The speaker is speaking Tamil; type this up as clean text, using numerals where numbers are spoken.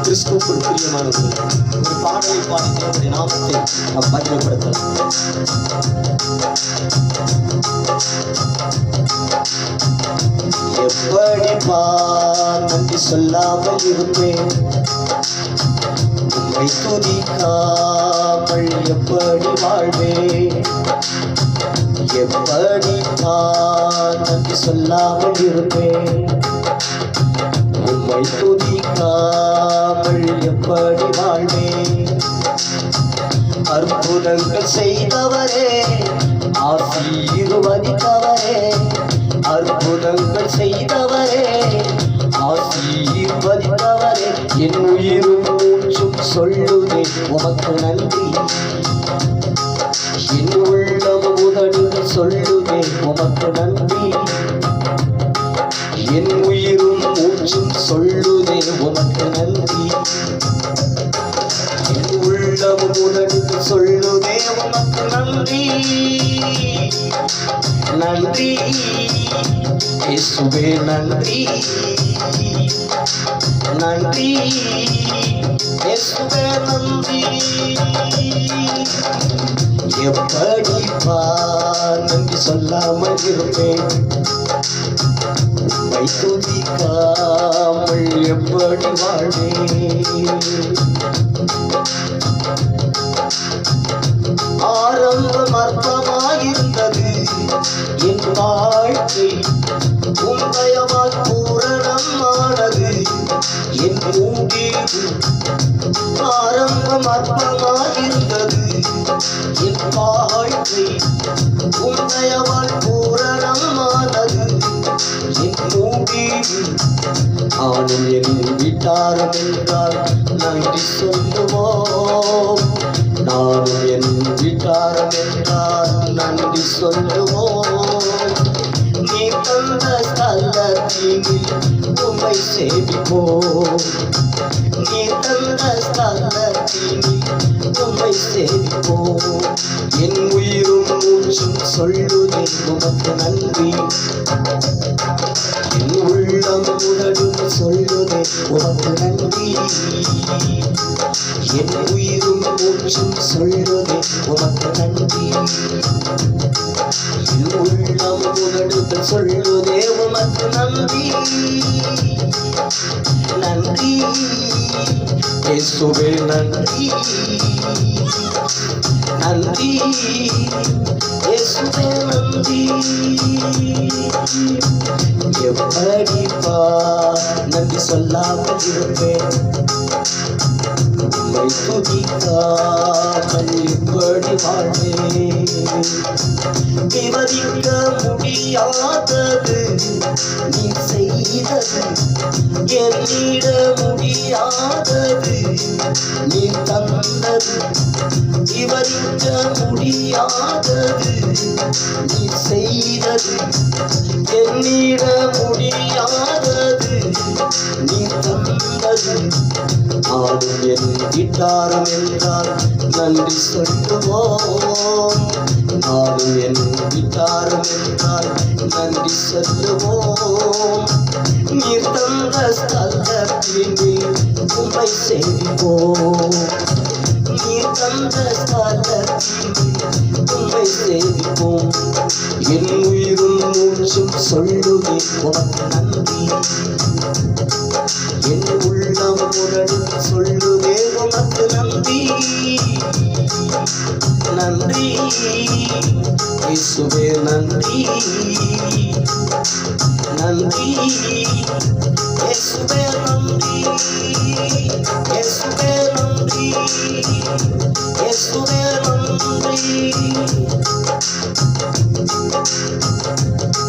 கிறிஸ்துவுக்குள் பிரியமானவர்களே, ஒரு பாடலை பாடி தேவனுடைய நாமத்தை நாம் மகிமைப்படுத்தலாம். எப்படிப்பா நன்றி சொல்லாமல் இருப்பேன், உம்மை துதிக்காமல் எப்படி வாழ்வேன்? எப்படிப்பா நன்றி சொல்லாமல் இருப்பேன், உம்மை துதிக்காமல் எப்படி வாழ்வேன்? அற்புதங்கள் செய்தவரே, ஆசீர்வதித்தவரே, அற்புதங்கள் செய்தவரே, ஆசீர்வதித்தவரே, என் உயிரும் மூச்சும் சொல்லுதே உமக்கு நன்றி. என் உள்ளமும் உதடுகள் சொல்லுதே உமக்கு நன்றி. என் உயிரும் மூச்சும் சொல்லுதே உமக்கு நன்றி. என் உள்ளமும் உதடுகள் சொல்லுதே உமக்கு நன்றி. நன்றி இயேசுவே, நன்றி நன்றி இயேசுவே, நன்றி. எப்படிப்பா நன்றி சொல்லாமல் இருப்பேன், உம்மை துதிக்காமல் எப்படி வாழ்வேன்? ஆரம்பம் அற்பமாயிருந்தது என் வாழ்க்கை, உம் தயவால் பூரணமானது என் முடிவு. ஆரம்பம் அற்பமாயிருந்தது என் வாழ்க்கை, உம் தயவால் பூரணமானது என் முடிவு. ஆனும் என் வீட்டாரம் என்றால் நன்றி சொல்லுவோம், நானும் என் வீட்டாரம் என்றால் நன்றி சொல்லுவோம். நீ தந்த ஸ்தலத்தினில் உம்மை சேவிப்போம், நீ தந்த ஸ்தலத்தினில் உம்மை சேவிப்போம். என் உயிரும் மூச்சும் சொல்லுதே உமக்கு நன்றி. என் உள்ளம் உதடும் சொல்லுதே உமக்கு நன்றி. என் உயிரும் மூச்சும் சொல்லுதே உமக்கு நன்றி. என் உள்ளம் உதடுகள் சொல்லுதே உமக்கு நன்றி. நன்றி இயேசுவே, நன்றி நன்றி இயேசுவே, நன்றி. எப்படிப்பா நன்றி சொல்லாமல் இருப்பேன், உம்மை துதிக்காமல் எப்படி வாழ்வேன்? விவரிக்க முடியாதது நீ செய்தது, எண்ணிட முடியாதது நீ தந்தது. விவரிக்க முடியாதது நீ செய்தது, எண்ணிட முடியாதது நீ தந்தது. ஆனும் என் வீட்டாரம் என்றால் நன்றி சொல்லுவோம், நானும் என் வீட்டாரம் என்றால் நன்றி சொல்லுவோம். நீர் தந்த ஸ்தலத்தினில் உம்மை சேவிப்போம், நீர் தந்த ஸ்தலத்தினில் உம்மை சேவிப்போம். என் உயிரும் மூச்சும் சொல்லுதே உமக்கு நன்றி. என் உள்ளம் உடலும் சொல்லுதே உமக்கு நன்றி. நன்றி இயேசுவே, நன்றி நன்றி இயேசுவே, நன்றி இயேசுவே, நன்றி இயேசுவே, நன்றி.